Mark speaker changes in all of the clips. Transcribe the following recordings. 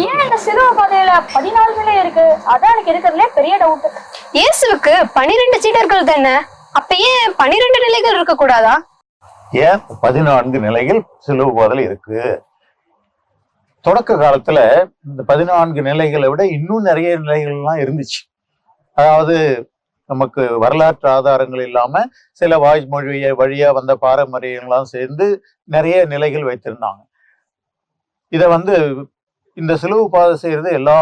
Speaker 1: ஏன் இந்த சிலுவை பாதையில 14 நிலை இருக்கு? அதான் எனக்கு இருக்கிறதுல பெரிய டவுட்.
Speaker 2: இயேசுவுக்கு 12 சீடர்கள் தானே, அப்ப ஏன் 12 நிலைகள் இருக்க கூடாதா?
Speaker 3: ஏன் 14 நிலைகள் சிலுவை பாதையில இருக்கு? தொடக்க காலத்துல இந்த 14 நிலைகளை விட இன்னும் நிறைய நிலைகள்லாம் இருந்துச்சு. அதாவது நமக்கு வரலாற்று ஆதாரங்கள் இல்லாம சில வாய்மொழி வழியா வந்த பாரம்பரியங்கள்லாம் சேர்ந்து நிறைய நிலைகள் வைத்திருந்தாங்க. இத இந்த சிலுவை பாதை செய்யறது எல்லா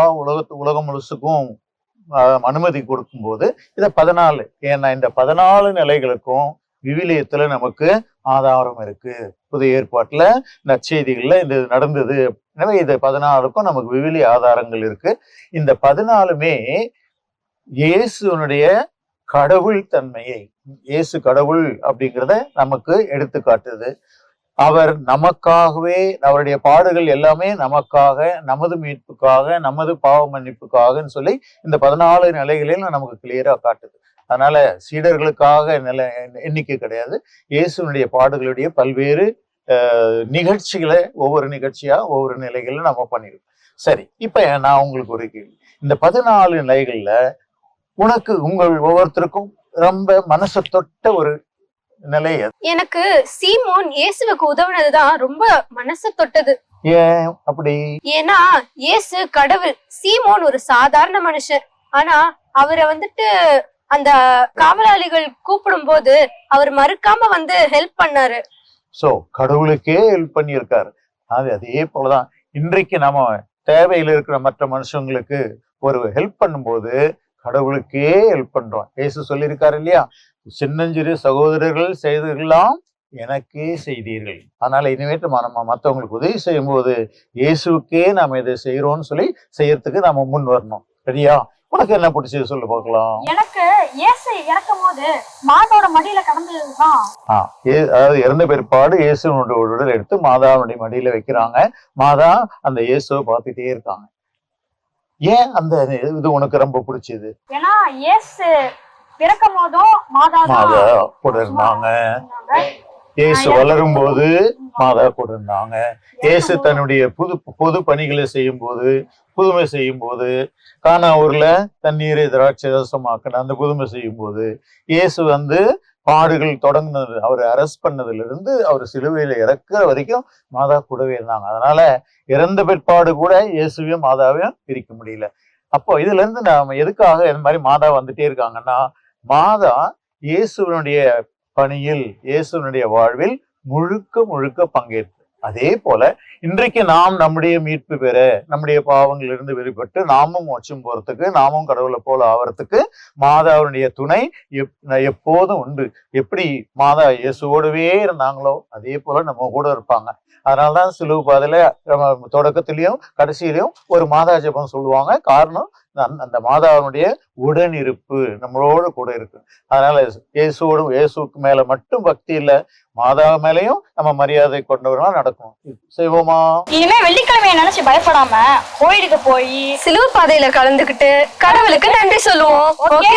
Speaker 3: உலகம் முழுசுக்கும் அனுமதி கொடுக்கும்போது இத 14, ஏன்னா இந்த 14 நிலைகளுக்கும் விவிலியத்துல நமக்கு ஆதாரம் இருக்கு. புதிய ஏற்பாட்டுல நற்செய்திகள்ல இது நடந்தது. எனவே இது 14க்கும் நமக்கு விவிலிய ஆதாரங்கள் இருக்கு. இந்த 14மே இயேசுனுடைய கடவுள் தன்மையை, இயேசு கடவுள் அப்படிங்கிறத நமக்கு எடுத்து காட்டுது. அவர் நமக்காகவே, அவருடைய பாடுகள் எல்லாமே நமக்காக, நமது மீட்புக்காக, நமது பாவ மன்னிப்புக்காகன்னு சொல்லி இந்த 14 நிலைகளிலும் நமக்கு கிளியரா காட்டுது. அதனால சீடர்களுக்காக எண்ணிக்கை கிடையாது. இயேசுனுடைய பாடுகளுடைய பல்வேறு நிகழ்ச்சிகளை ஒவ்வொரு நிகழ்ச்சியா ஒவ்வொரு நிலைகள்ல நம்ம பண்ணிருக்கோம். சரி, இப்ப நான் உங்களுக்கு ஒரு கேள்வி. இந்த 14 நிலைகள்ல உங்கள் ஒவ்வொருத்தருக்கும் ரொம்ப மனசை தொட்ட ஒரு நிலை
Speaker 2: எனக்கு சீமோன் இயேசுவுக்கு உதவுனதுதான் ரொம்ப மனசு தொட்டது.
Speaker 3: ஏன் அப்படி?
Speaker 2: ஏன்னா இயேசு கடவுள், சீமோன் ஒரு சாதாரண மனுஷன். ஆனா அவரை அந்த காவலாளிகள் கூப்பிடும் போது அவர் மறுக்காம ஹெல்ப் பண்ணாரு.
Speaker 3: சோ கடவுளுக்கே ஹெல்ப் பண்ணி இருக்காரு. அதே போலதான் இன்றைக்கு நம்ம தேவையில இருக்கிற மற்ற மனுஷங்களுக்கு ஒரு ஹெல்ப் பண்ணும்போது கடவுளுக்கே ஹெல்ப் பண்றோம். இயேசு சொல்லியிருக்காரு இல்லையா, சின்னஞ்சிறு சகோதரர்கள் செய்ததெல்லாம் எனக்கே செய்தீர்கள். அதனால இனிமேட்டு நம்ம மற்றவங்களுக்கு உதவி செய்யும் போது இயேசுக்கே நாம இதை செய்யறோம்னு சொல்லி செய்யறதுக்கு நம்ம முன் வரணும். சரியா? உனக்கு என்ன பிடிச்சது சொல்லு பார்க்கலாம்.
Speaker 1: எனக்கு இயேசு இறக்கும் போது மாதாவோட மடியில கடந்ததுதான்.
Speaker 3: அதாவது இறந்த பிற்பாடு இயேசுனுடைய உடல் எடுத்து மாதாவுடைய மடியில வைக்கிறாங்க. மாதா அந்த இயேசுவை பார்த்துட்டே இருக்காங்க. ஏன் அந்த இது உனக்கு ரொம்ப பிடிச்சது?
Speaker 1: ஏன்னா இயேசு பிறக்கும் போதும் மாதா
Speaker 3: கூட இருந்தாங்க. இயேசு வளரும் போது மாதா கூட இருந்தாங்க. இயேசு தன்னுடைய பொது பணிகளை செய்யும் போது, புதுமை செய்யும் போது, கானா ஊர்ல தண்ணீரை திராட்சரசமாக்கின அந்த புதுமை செய்யும் போது, இயேசு பாடுகள் தொடங்கினது, அவரை அரெஸ்ட் பண்ணதுல இருந்து அவர் சிலுவையில இறக்குற வரைக்கும் மாதா கூடவே இருந்தாங்க. அதனால இறந்த பிற்பாடு கூட இயேசுவையும் மாதாவையும் பிரிக்க முடியல. அப்போ இதுல இருந்து நாம எதுக்காக இந்த மாதிரி மாதா வந்துட்டே இருக்காங்கன்னா, மாதா இயேசுவனுடைய பணியில், இயேசுவனுடைய வாழ்வில் முழுக்க பங்கேற்று. அதே போல இன்றைக்கு நாம் நம்முடைய மீட்பு பெற, நம்முடைய பாவங்களிலிருந்து வெளிப்பட்டு நாமும் மோட்சம் போறதுக்கு, நாமும் கடவுளை போல ஆவறதுக்கு மாதாவுடைய துணை எப்போதும் உண்டு. எப்படி மாதா இயேசுவோடவே இருந்தாங்களோ அதே போல நம்ம கூட இருப்பாங்க. அதனாலதான் சிலுவை பாதையில தொடக்கத்திலையும் கடைசியிலையும் ஒரு மாதா ஜெபம் சொல்லுவாங்க. காரணம் அந்த மாதாவுடைய உடனிருப்பு நம்மளோட கூட இருக்கு. அதனால இயேசுக்கு மேல மட்டும் பக்தி இல்ல, மாதா மேலையும் நம்ம மரியாதை கொண்டவர்களா நடக்கும். செய்வோமா?
Speaker 1: இனிமே வெள்ளிக்கிழமையை நினைச்சு பயப்படாம கோயிலுக்கு போய்
Speaker 2: சிலுவை பாதையில கலந்துகிட்டு கடவுளுக்கு நன்றி சொல்லுவோம். ஓகே.